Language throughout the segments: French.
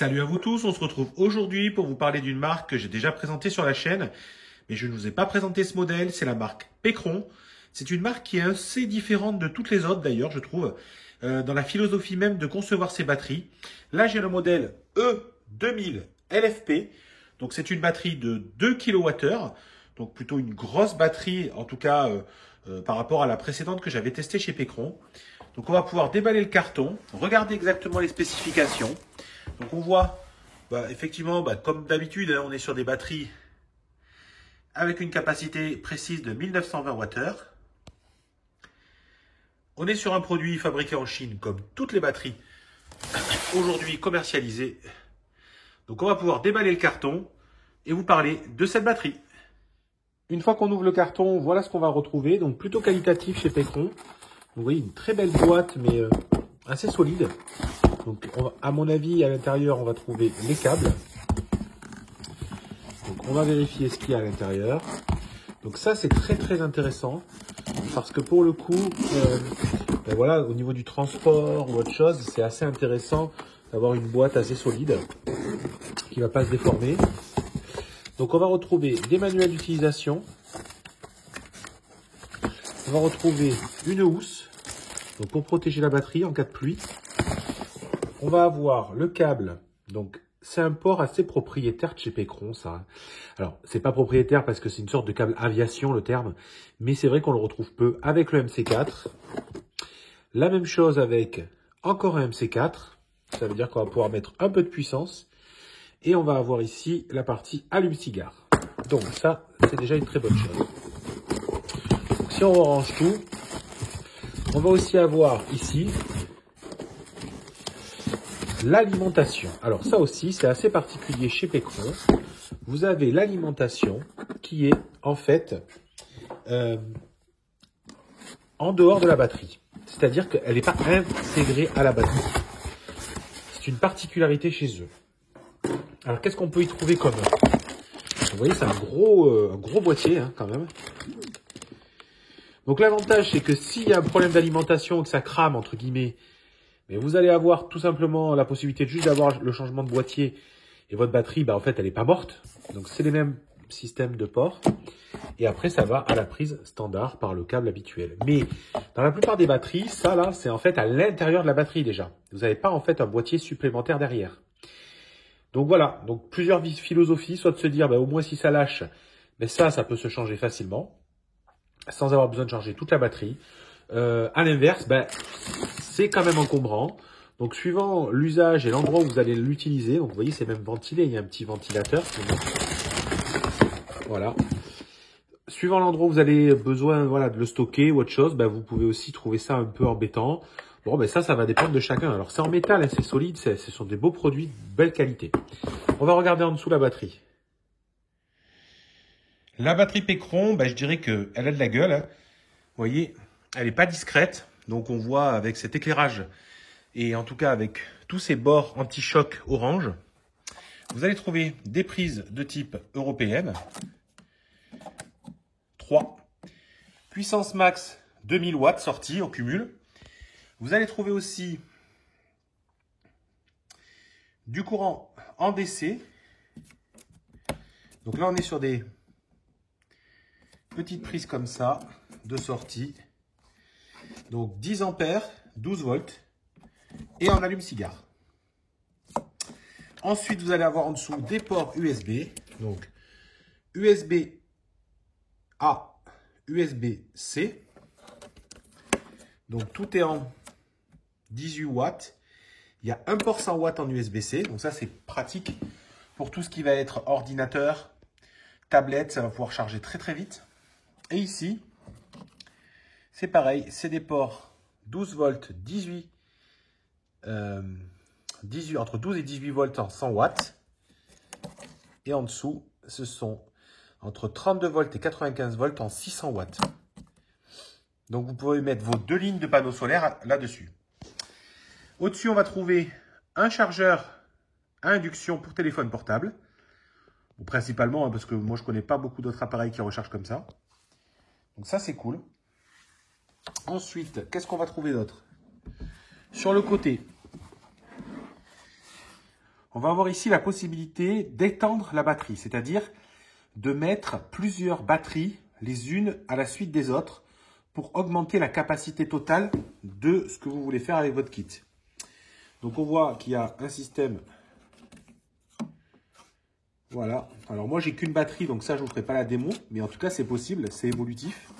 Salut à vous tous, on se retrouve aujourd'hui pour vous parler d'une marque que j'ai déjà présentée sur la chaîne, mais je ne vous ai pas présenté ce modèle, c'est la marque Pecron. C'est une marque qui est assez différente de toutes les autres d'ailleurs, je trouve, dans la philosophie même de concevoir ses batteries. Là, j'ai le modèle E2000 LFP, donc c'est une batterie de 2 kWh, donc plutôt une grosse batterie, en tout cas par rapport à la précédente que j'avais testée chez Pecron. Donc on va pouvoir déballer le carton, regarder exactement les spécifications. Donc on voit, effectivement, comme d'habitude, on est sur des batteries avec une capacité précise de 1920 Wh. On est sur un produit fabriqué en Chine, comme toutes les batteries aujourd'hui commercialisées. Donc on va pouvoir déballer le carton et vous parler de cette batterie. Une fois qu'on ouvre le carton, voilà ce qu'on va retrouver. Donc plutôt qualitatif chez Pecron. Vous voyez une très belle boîte, mais assez solide. Donc, à mon avis, à l'intérieur, on va trouver les câbles. Donc, on va vérifier ce qu'il y a à l'intérieur. Donc, ça, c'est très, très intéressant. Parce que pour le coup, voilà, au niveau du transport ou autre chose, c'est assez intéressant d'avoir une boîte assez solide qui ne va pas se déformer. Donc, on va retrouver des manuels d'utilisation. On va retrouver une housse, donc pour protéger la batterie en cas de pluie. On va avoir le câble, donc c'est un port assez propriétaire de chez Pecron, ça. Alors, c'est pas propriétaire parce que c'est une sorte de câble aviation, le terme, mais c'est vrai qu'on le retrouve peu avec le MC4. La même chose avec encore un MC4, ça veut dire qu'on va pouvoir mettre un peu de puissance. Et on va avoir ici la partie allume-cigare. Donc ça, c'est déjà une très bonne chose. Donc, si on range tout, on va aussi avoir ici l'alimentation. Alors ça aussi, c'est assez particulier chez Pecron. Vous avez l'alimentation qui est en fait en dehors de la batterie. C'est-à-dire qu'elle n'est pas intégrée à la batterie. C'est une particularité chez eux. Alors qu'est-ce qu'on peut y trouver comme... Vous voyez, c'est un gros boîtier quand même. Donc l'avantage, c'est que s'il y a un problème d'alimentation, que ça crame, entre guillemets, mais vous allez avoir tout simplement la possibilité de juste d'avoir le changement de boîtier et votre batterie, en fait, elle n'est pas morte. Donc, c'est les mêmes systèmes de port. Et après, ça va à la prise standard par le câble habituel. Mais dans la plupart des batteries, ça là, c'est en fait à l'intérieur de la batterie déjà. Vous n'avez pas en fait un boîtier supplémentaire derrière. Donc voilà, donc plusieurs philosophies, soit de se dire, au moins si ça lâche, mais ça peut se changer facilement, sans avoir besoin de charger toute la batterie. À l'inverse, c'est quand même encombrant. Donc, suivant l'usage et l'endroit où vous allez l'utiliser, donc vous voyez, c'est même ventilé, il y a un petit ventilateur. Voilà. Suivant l'endroit où vous avez besoin de le stocker ou autre chose, vous pouvez aussi trouver ça un peu embêtant. Bon, ça va dépendre de chacun. Alors, c'est en métal, c'est solide, ce sont des beaux produits de belle qualité. On va regarder en dessous la batterie. La batterie Pecron, je dirais qu'elle a de la gueule. Vous voyez, elle n'est pas discrète. Donc, on voit avec cet éclairage et en tout cas avec tous ces bords anti-choc orange, vous allez trouver des prises de type européenne. 3. Puissance max 2000 watts sortie au cumul. Vous allez trouver aussi du courant en DC. Donc là, on est sur des petites prises comme ça de sortie. Donc 10 ampères, 12 volts. Et en allume-cigare. Ensuite, vous allez avoir en dessous des ports USB. Donc, USB-A, USB-C. Donc, tout est en 18 watts. Il y a un port 100 watts en USB-C. Donc, ça, c'est pratique pour tout ce qui va être ordinateur, tablette. Ça va pouvoir charger très, très vite. Et ici, c'est pareil. C'est des ports 12 volts, entre 12 et 18 volts en 100 watts. Et en dessous, ce sont entre 32 volts et 95 volts en 600 watts. Donc, vous pouvez mettre vos 2 lignes de panneaux solaires là-dessus. Au-dessus, on va trouver un chargeur à induction pour téléphone portable. Bon, principalement, parce que moi, je ne connais pas beaucoup d'autres appareils qui rechargent comme ça. Donc, ça, c'est cool. Ensuite, qu'est-ce qu'on va trouver d'autre? Sur le côté, on va avoir ici la possibilité d'étendre la batterie, c'est-à-dire de mettre plusieurs batteries les unes à la suite des autres pour augmenter la capacité totale de ce que vous voulez faire avec votre kit. Donc on voit qu'il y a un système. Voilà. Alors moi j'ai qu'une batterie, donc ça je ne vous ferai pas la démo, mais en tout cas c'est possible, c'est évolutif.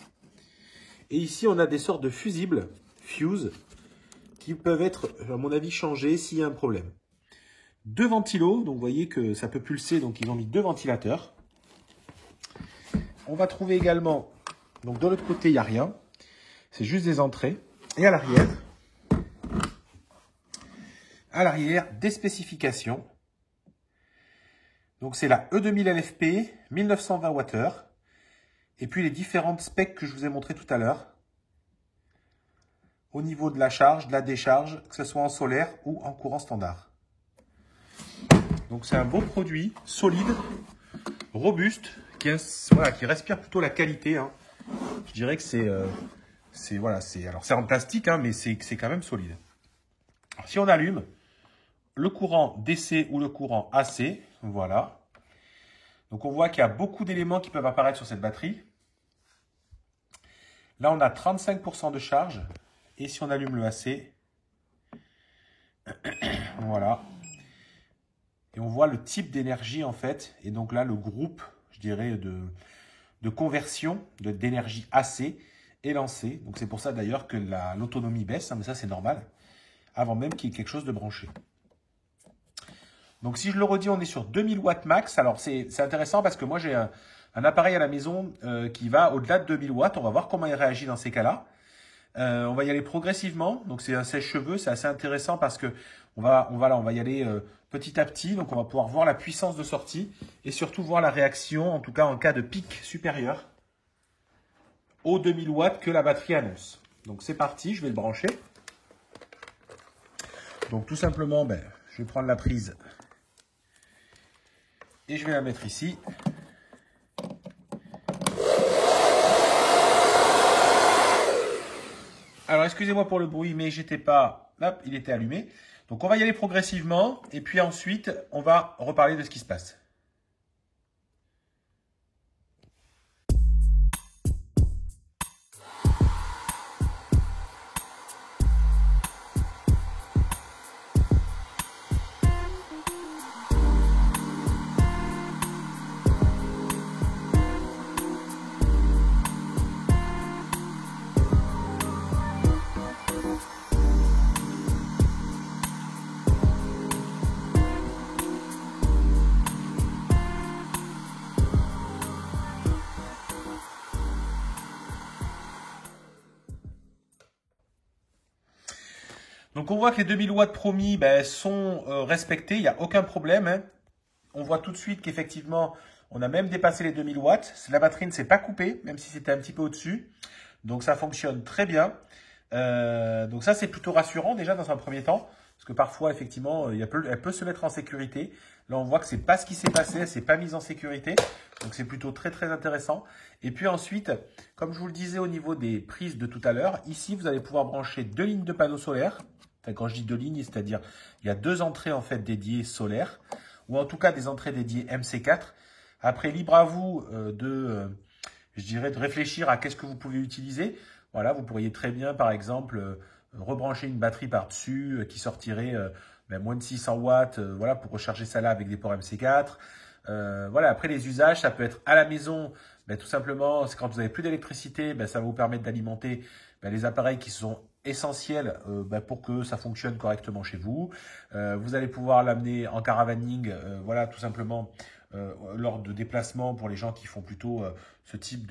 Et ici on a des sortes de fusibles, fuse, qui peuvent être à mon avis changés s'il y a un problème. Deux ventilos, donc vous voyez que ça peut pulser, donc ils ont mis deux ventilateurs. On va trouver également, donc de l'autre côté il n'y a rien, c'est juste des entrées. Et à l'arrière, des spécifications. Donc c'est la E2000 LFP, 1920 Wh. Et puis les différentes specs que je vous ai montrées tout à l'heure. Au niveau de la charge, de la décharge, que ce soit en solaire ou en courant standard. Donc c'est un beau produit, solide, robuste, qui respire plutôt la qualité. Hein. Je dirais que c'est en plastique, hein, mais c'est quand même solide. Alors, si on allume le courant DC ou le courant AC, voilà. Donc on voit qu'il y a beaucoup d'éléments qui peuvent apparaître sur cette batterie. Là on a 35% de charge. Et si on allume le AC, voilà. Et on voit le type d'énergie en fait. Et donc là le groupe, je dirais, de conversion d'énergie AC est lancé. Donc c'est pour ça d'ailleurs que l'autonomie baisse, hein, mais ça c'est normal, avant même qu'il y ait quelque chose de branché. Donc si je le redis, on est sur 2000 watts max. Alors c'est intéressant parce que moi j'ai un appareil à la maison qui va au-delà de 2000 watts. On va voir comment il réagit dans ces cas-là. On va y aller progressivement. Donc c'est un sèche-cheveux, c'est assez intéressant parce que on va y aller petit à petit. Donc on va pouvoir voir la puissance de sortie et surtout voir la réaction, en tout cas en cas de pic supérieur aux 2000 watts que la batterie annonce. Donc c'est parti, je vais le brancher. Donc tout simplement, je vais prendre la prise et je vais la mettre ici. Alors excusez-moi pour le bruit, mais j'étais pas... Hop, il était allumé. Donc on va y aller progressivement et puis ensuite on va reparler de ce qui se passe. Donc on voit que les 2000 watts promis sont respectés, il n'y a aucun problème. Hein. On voit tout de suite qu'effectivement, on a même dépassé les 2000 watts. La batterie ne s'est pas coupée, même si c'était un petit peu au-dessus. Donc ça fonctionne très bien. Donc ça, c'est plutôt rassurant déjà dans un premier temps. Parce que parfois, effectivement, elle peut se mettre en sécurité. Là, on voit que ce n'est pas ce qui s'est passé, elle ne s'est pas mise en sécurité. Donc c'est plutôt très très intéressant. Et puis ensuite, comme je vous le disais au niveau des prises de tout à l'heure, ici, vous allez pouvoir brancher 2 lignes de panneaux solaires. Enfin, quand je dis 2 lignes, c'est-à-dire il y a 2 entrées en fait dédiées solaires, ou en tout cas des entrées dédiées MC4. Après, libre à vous de réfléchir à qu'est-ce que vous pouvez utiliser. Voilà, vous pourriez très bien, par exemple, rebrancher une batterie par-dessus qui sortirait moins de 600 watts, voilà, pour recharger ça là avec des ports MC4. Voilà, après les usages, ça peut être à la maison, tout simplement, c'est quand vous n'avez plus d'électricité, ça va vous permettre d'alimenter les appareils qui sont essentiels pour que ça fonctionne correctement chez vous. Vous allez pouvoir l'amener en caravaning, voilà, tout simplement lors de déplacements pour les gens qui font plutôt ce type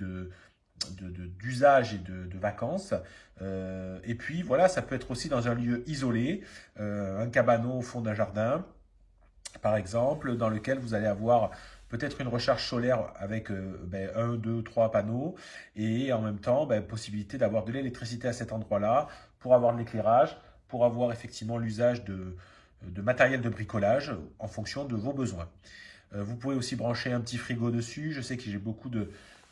d'usage et de vacances. Et puis voilà, ça peut être aussi dans un lieu isolé, un cabanon au fond d'un jardin, par exemple, dans lequel vous allez avoir peut-être une recharge solaire avec 1, 2, 3 panneaux et en même temps, possibilité d'avoir de l'électricité à cet endroit-là pour avoir de l'éclairage, pour avoir effectivement l'usage de matériel de bricolage en fonction de vos besoins. Vous pouvez aussi brancher un petit frigo dessus. Je sais que j'ai beaucoup de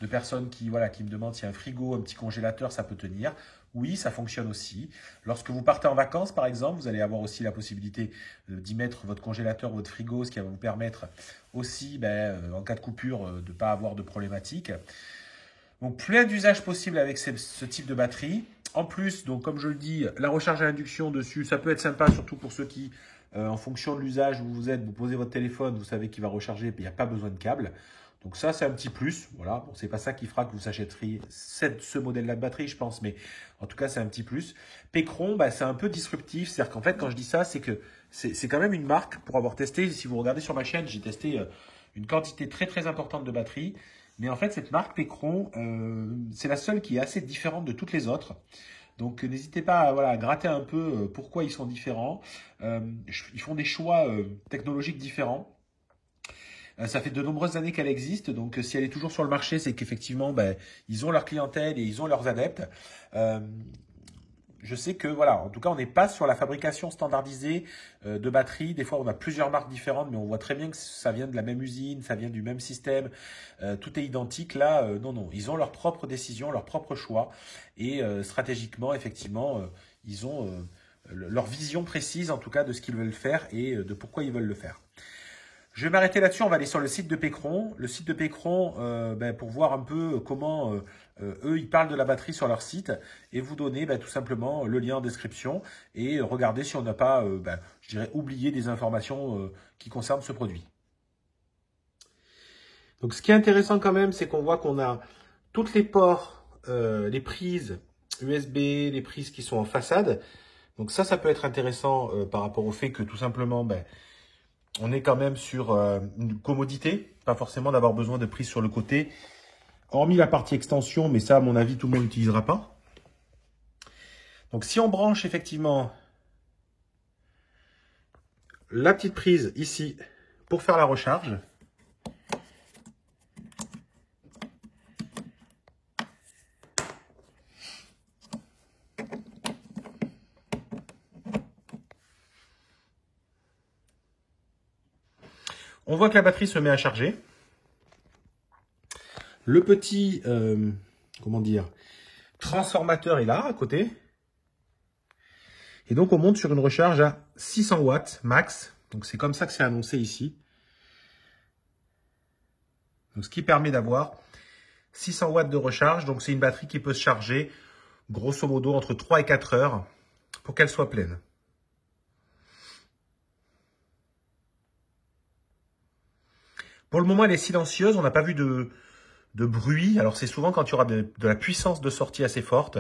personnes qui me demandent si un frigo, un petit congélateur, ça peut tenir. Oui, ça fonctionne aussi. Lorsque vous partez en vacances, par exemple, vous allez avoir aussi la possibilité d'y mettre votre congélateur, votre frigo, ce qui va vous permettre aussi, en cas de coupure, de ne pas avoir de problématique. Donc, plein d'usages possibles avec ce type de batterie. En plus, donc comme je le dis, la recharge à induction dessus, ça peut être sympa, surtout pour ceux qui, en fonction de l'usage où vous êtes, vous posez votre téléphone, vous savez qu'il va recharger, il n'y a pas besoin de câble. Donc ça, c'est un petit plus. Voilà, bon, c'est pas ça qui fera que vous achèteriez ce modèle-là de batterie, je pense, mais en tout cas, c'est un petit plus. Pécron, c'est un peu disruptif. C'est-à-dire qu'en fait, quand je dis ça, c'est que c'est quand même une marque pour avoir testé. Si vous regardez sur ma chaîne, j'ai testé une quantité très très importante de batteries. Mais en fait, cette marque Pécron, c'est la seule qui est assez différente de toutes les autres. Donc, n'hésitez pas à gratter un peu pourquoi ils sont différents. Ils font des choix technologiques différents. Ça fait de nombreuses années qu'elle existe, donc si elle est toujours sur le marché, c'est qu'effectivement, ils ont leur clientèle et ils ont leurs adeptes. Je sais que, en tout cas, on n'est pas sur la fabrication standardisée de batteries. Des fois, on a plusieurs marques différentes, mais on voit très bien que ça vient de la même usine, ça vient du même système. Tout est identique. Là, non. Ils ont leurs propres décisions, leurs propres choix. Et stratégiquement, effectivement, ils ont leur vision précise, en tout cas, de ce qu'ils veulent faire et de pourquoi ils veulent le faire. Je vais m'arrêter là-dessus, on va aller sur le site de Pécron. Le site de Pécron, pour voir un peu comment eux, ils parlent de la batterie sur leur site et vous donner tout simplement le lien en description et regarder si on n'a pas, je dirais, oublié des informations qui concernent ce produit. Donc, ce qui est intéressant quand même, c'est qu'on voit qu'on a toutes les ports, les prises USB, les prises qui sont en façade. Donc ça peut être intéressant par rapport au fait que tout simplement, on est quand même sur une commodité, pas forcément d'avoir besoin de prise sur le côté, hormis la partie extension, mais ça, à mon avis, tout le monde n'utilisera pas. Donc, si on branche effectivement la petite prise ici pour faire la recharge, on voit que la batterie se met à charger. Le petit, transformateur est là, à côté. Et donc, on monte sur une recharge à 600 watts max. Donc, c'est comme ça que c'est annoncé ici. Donc, ce qui permet d'avoir 600 watts de recharge. Donc, c'est une batterie qui peut se charger, grosso modo, entre 3 et 4 heures pour qu'elle soit pleine. Pour le moment, elle est silencieuse. On n'a pas vu de bruit. Alors, c'est souvent quand il y aura de la puissance de sortie assez forte.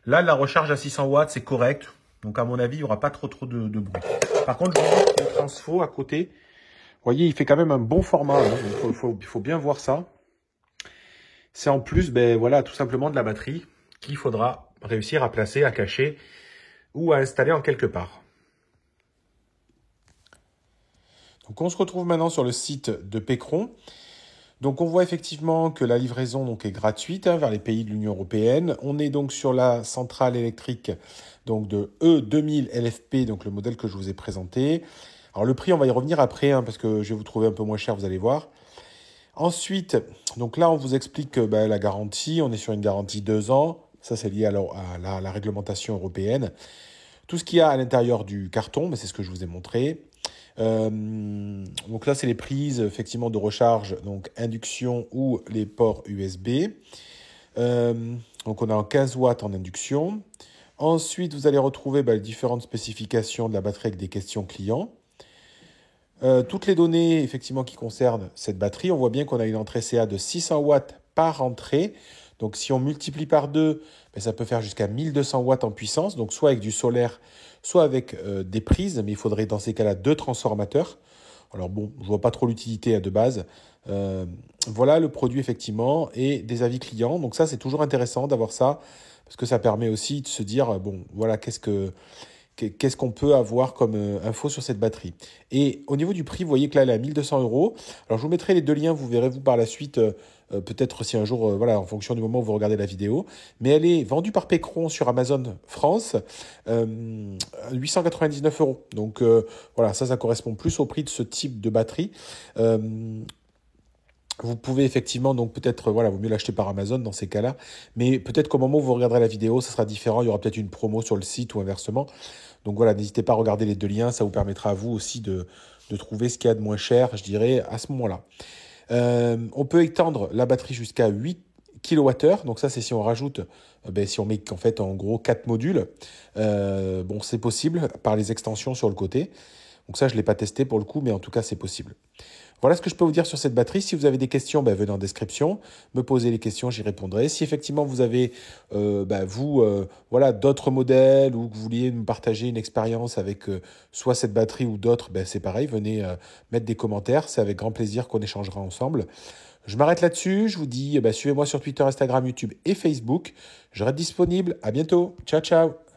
Là, la recharge à 600 watts, c'est correct. Donc, à mon avis, il n'y aura pas trop de bruit. Par contre, je vous montre le transfo à côté. Vous voyez, il fait quand même un bon format. Hein. Il faut bien voir ça. C'est en plus, tout simplement de la batterie qu'il faudra réussir à placer, à cacher ou à installer en quelque part. Donc, on se retrouve maintenant sur le site de Pécron. Donc, on voit effectivement que la livraison est gratuite vers les pays de l'Union européenne. On est donc sur la centrale électrique de E2000 LFP, donc le modèle que je vous ai présenté. Alors, le prix, on va y revenir après, parce que je vais vous trouver un peu moins cher, vous allez voir. Ensuite, donc là, on vous explique la garantie. On est sur une garantie 2 ans. Ça, c'est lié à la réglementation européenne. Tout ce qu'il y a à l'intérieur du carton, c'est ce que je vous ai montré. Donc là, c'est les prises effectivement de recharge, donc induction ou les ports USB. Donc on a en 15 watts en induction. Ensuite, vous allez retrouver les différentes spécifications de la batterie avec des questions clients. Toutes les données effectivement qui concernent cette batterie, on voit bien qu'on a une entrée CA de 600 watts par entrée. Donc si on multiplie par 2, ça peut faire jusqu'à 1200 watts en puissance, donc soit avec du solaire, soit avec des prises, mais il faudrait dans ces cas-là 2 transformateurs. Alors bon, je ne vois pas trop l'utilité de base. Voilà le produit effectivement et des avis clients. Donc ça, c'est toujours intéressant d'avoir ça, parce que ça permet aussi de se dire, qu'est-ce qu'on peut avoir comme info sur cette batterie. Et au niveau du prix, vous voyez que là, elle est à 1200 €. Alors, je vous mettrai les 2 liens, vous verrez, vous, par la suite, peut-être si un jour, en fonction du moment où vous regardez la vidéo. Mais elle est vendue par Pécron sur Amazon France, 899 €. Donc, ça correspond plus au prix de ce type de batterie. Vous pouvez effectivement, donc peut-être, voilà, vaut mieux l'acheter par Amazon dans ces cas-là. Mais peut-être qu'au moment où vous regarderez la vidéo, ça sera différent. Il y aura peut-être une promo sur le site ou inversement. Donc voilà, n'hésitez pas à regarder les deux liens. Ça vous permettra à vous aussi de trouver ce qu'il y a de moins cher, je dirais, à ce moment-là. On peut étendre la batterie jusqu'à 8 kWh. Donc ça, c'est si on rajoute, si on met en fait en gros 4 modules. Bon, c'est possible par les extensions sur le côté. Donc ça, je ne l'ai pas testé pour le coup, mais en tout cas, c'est possible. Voilà ce que je peux vous dire sur cette batterie. Si vous avez des questions, venez en description, me posez les questions, j'y répondrai. Si effectivement vous avez, voilà, d'autres modèles ou que vous vouliez me partager une expérience avec soit cette batterie ou d'autres, c'est pareil, venez mettre des commentaires. C'est avec grand plaisir qu'on échangera ensemble. Je m'arrête là-dessus. Je vous dis, suivez-moi sur Twitter, Instagram, YouTube et Facebook. Je reste disponible. À bientôt. Ciao, ciao.